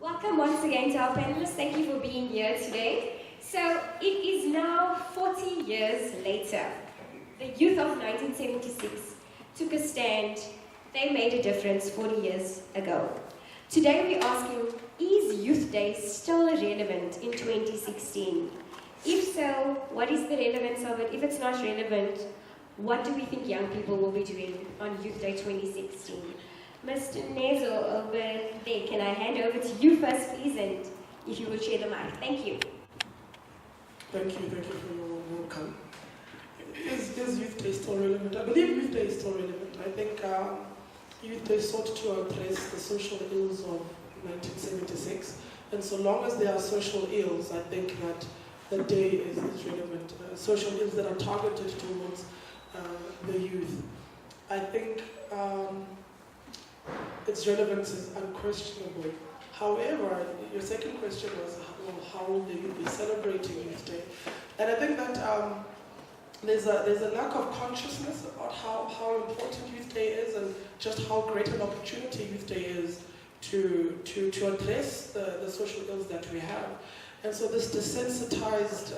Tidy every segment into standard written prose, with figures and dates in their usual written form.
Welcome once again to our panelists. Thank you for being here today. So it is now 40 years later. The youth of 1976 took a stand. They made a difference 40 years ago. Today we're asking, is Youth Day still relevant in 2016? If so, what is the relevance of it? If it's not relevant, what do we think young people will be doing on Youth Day 2016? Mr. Nezo over there, can I hand over to you first, please, and if you will share the mic. Thank you. Thank you for your welcome. Is Youth Day still relevant? I believe Youth Day is still relevant. I think Youth Day sought to address the social ills of 1976, and so long as there are social ills, I think that the day is relevant. Social ills that are targeted towards the youth. I think its relevance is unquestionable. However, your second question was, how will the youth be celebrating Youth Day? And I think that there's a lack of consciousness about how important Youth Day is and just how great an opportunity Youth Day is to address the social ills that we have. And so this desensitized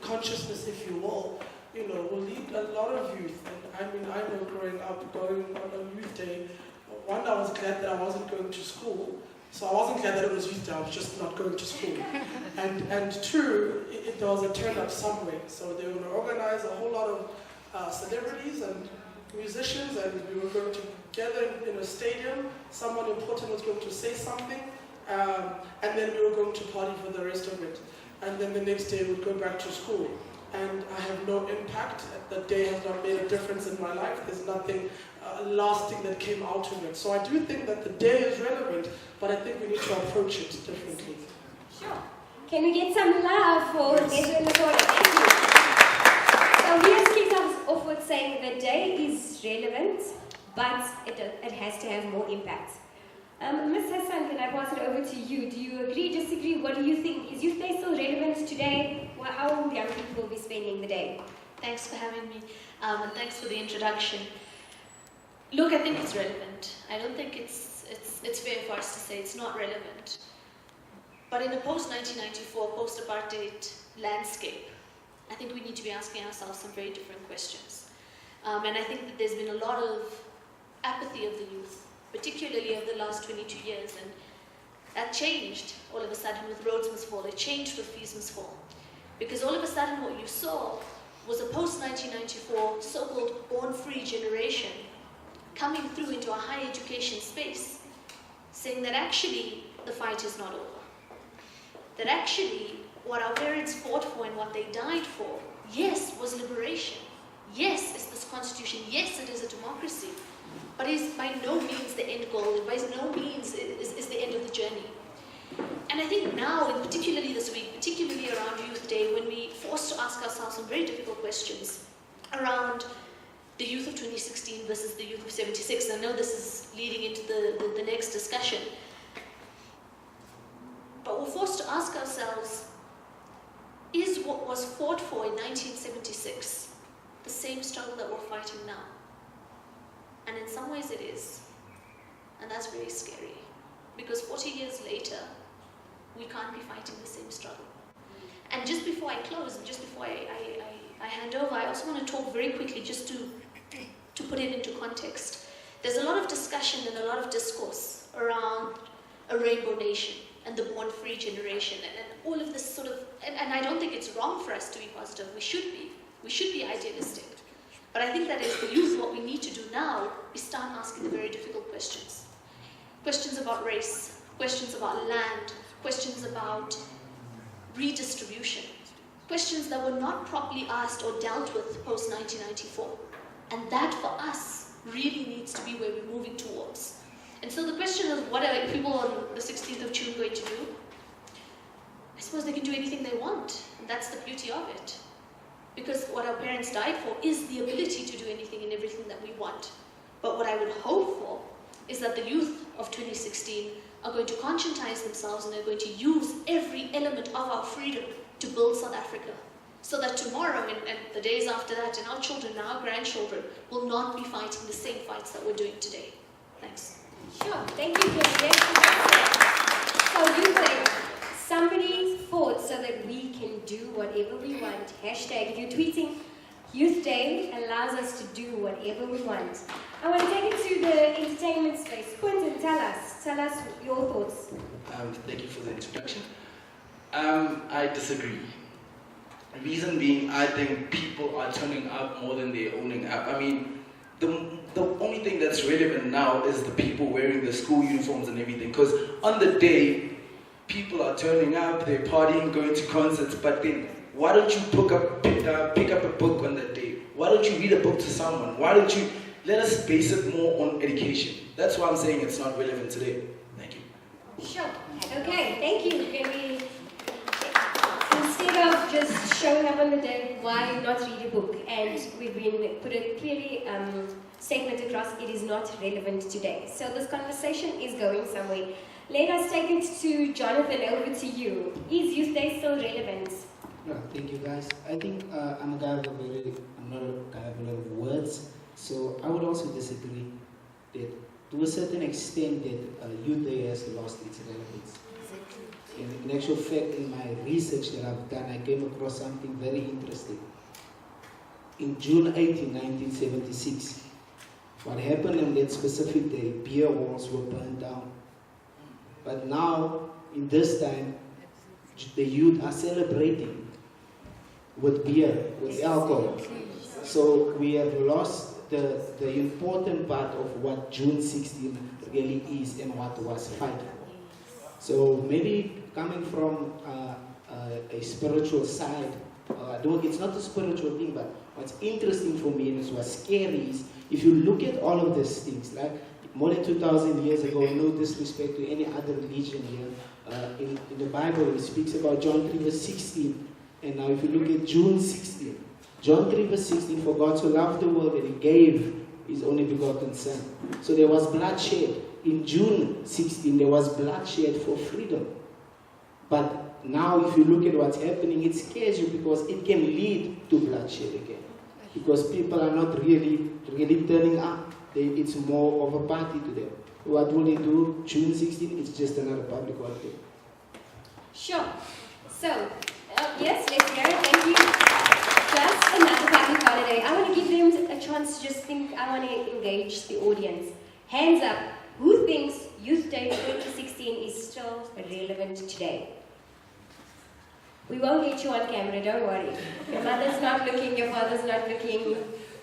consciousness, if you will lead a lot of youth. And I know growing up, going on Youth Day, one, I was glad that I wasn't going to school. So I wasn't glad that it was Youth Day, I was just not going to school. And two, there was a turn-up somewhere. So they would organize a whole lot of celebrities and musicians, and we were going to gather in a stadium. Someone important was going to say something, and then we were going to party for the rest of it. And then the next day we'd go back to school. And I have no impact. The day has not made a difference in my life. There's nothing lasting that came out of it. So I do think that the day is relevant, but I think we need to approach it differently. Sure. Can we get some love for Nezo in the corner? Thank you. So we have kicked off with saying the day is relevant, but it has to have more impact. Ms. Hassan, can I pass it over to you? Do you agree, disagree? What do you think? Is Youth Day still relevant today? How will young people be spending the day? Thanks for having me, and thanks for the introduction. Look, I think it's relevant. I don't think it's fair for us to say it's not relevant. But in a post-1994, post-apartheid landscape, I think we need to be asking ourselves some very different questions. And I think that there's been a lot of apathy of the youth, particularly over the last 22 years, and that changed all of a sudden with Roads Must Fall. It changed with Fees Must Fall. Because all of a sudden what you saw was a post-1994 so-called born-free generation coming through into a higher education space, saying that actually the fight is not over. That actually what our parents fought for and what they died for, yes, was liberation. Yes, it's this constitution. Yes, it is a democracy. But it is by no means the end goal. By no means is the end of the journey. And I think now, and particularly this week, particularly around Youth Day, when we're forced to ask ourselves some very difficult questions around the youth of 2016 versus the youth of 76. I know this is leading into the next discussion. But we're forced to ask ourselves, is what was fought for in 1976 the same struggle that we're fighting now? And in some ways it is. And that's very scary. Because 40 years later, we can't be fighting the same struggle. And just before I close, and just before I hand over, I also want to talk very quickly just to put it into context. There's a lot of discussion and a lot of discourse around a rainbow nation and the born-free generation and all of this sort of, and I don't think it's wrong for us to be positive. We should be. We should be idealistic. But I think that as the youth, what we need to do now is start asking the very difficult questions. Questions about race, questions about land, questions about redistribution, questions that were not properly asked or dealt with post-1994. And that, for us, really needs to be where we're moving towards. And so the question of what are people on the 16th of June going to do? I suppose they can do anything they want, and that's the beauty of it. Because what our parents died for is the ability to do anything and everything that we want. But what I would hope for is that the youth of 2016 are going to conscientize themselves and are going to use every element of our freedom to build South Africa. So that tomorrow and the days after that, and our children and our grandchildren will not be fighting the same fights that we're doing today. Thanks. Sure. Thank you, Kim. So Youth Day, somebody fought so that we can do whatever we want. Hashtag, if you're tweeting, Youth Day allows us to do whatever we want. I want to take it to the entertainment space. Quinton, tell us your thoughts. Thank you for the introduction. I disagree. Reason being, I think people are turning up more than they're owning up. I mean, the only thing that's relevant now is the people wearing the school uniforms and everything. Because on the day, people are turning up, they're partying, going to concerts, but then why don't you pick up a book on that day? Why don't you read a book to someone? Why don't you let us base it more on education? That's why I'm saying it's not relevant today. Thank you. Sure. Okay, thank you. Can we, instead of just showing up on the day, why not read a book? And we've been put a clearly statement across, it is not relevant today. So this conversation is going somewhere. Let us take it to Jonathan, over to you. Is Youth Day still relevant? No, thank you guys. I think I'm not a guy of a lot of words, so I would also disagree that to a certain extent that Youth Day has lost its relevance. In actual fact, in my research that I've done, I came across something very interesting. In June 18, 1976, what happened on that specific day, beer walls were burned down. But now, in this time, the youth are celebrating with beer, with alcohol. So we have lost the important part of what June 16 really is and what was fight for. So maybe coming from a spiritual side, it's not a spiritual thing, but what's interesting for me and what's scary is if you look at all of these things, like more than 2,000 years ago, no disrespect to any other religion here, in the Bible it speaks about John 3 verse 16, and now if you look at June 16, John 3 verse 16, for God so loved the world that he gave his only begotten Son. So there was bloodshed. In June 16, there was bloodshed for freedom. But now if you look at what's happening, it scares you because it can lead to bloodshed again. Because people are not really turning up. It's more of a party to them. What will they do? June 16, it's just another public holiday. Sure. So, yes, let's hear it. Thank you. Just another public holiday. I want to give them a chance to just think. I want to engage the audience. Hands up. Who thinks Youth Day 2016 is still relevant today? We won't get you on camera, don't worry. Your mother's not looking, your father's not looking,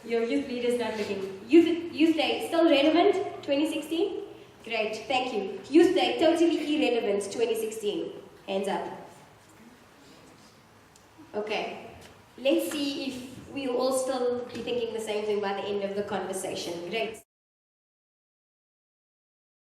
your youth leader's not looking. Youth Day, still relevant, 2016? Great, thank you. Youth Day, totally irrelevant, 2016. Hands up. Okay, let's see if we'll all still be thinking the same thing by the end of the conversation. Great.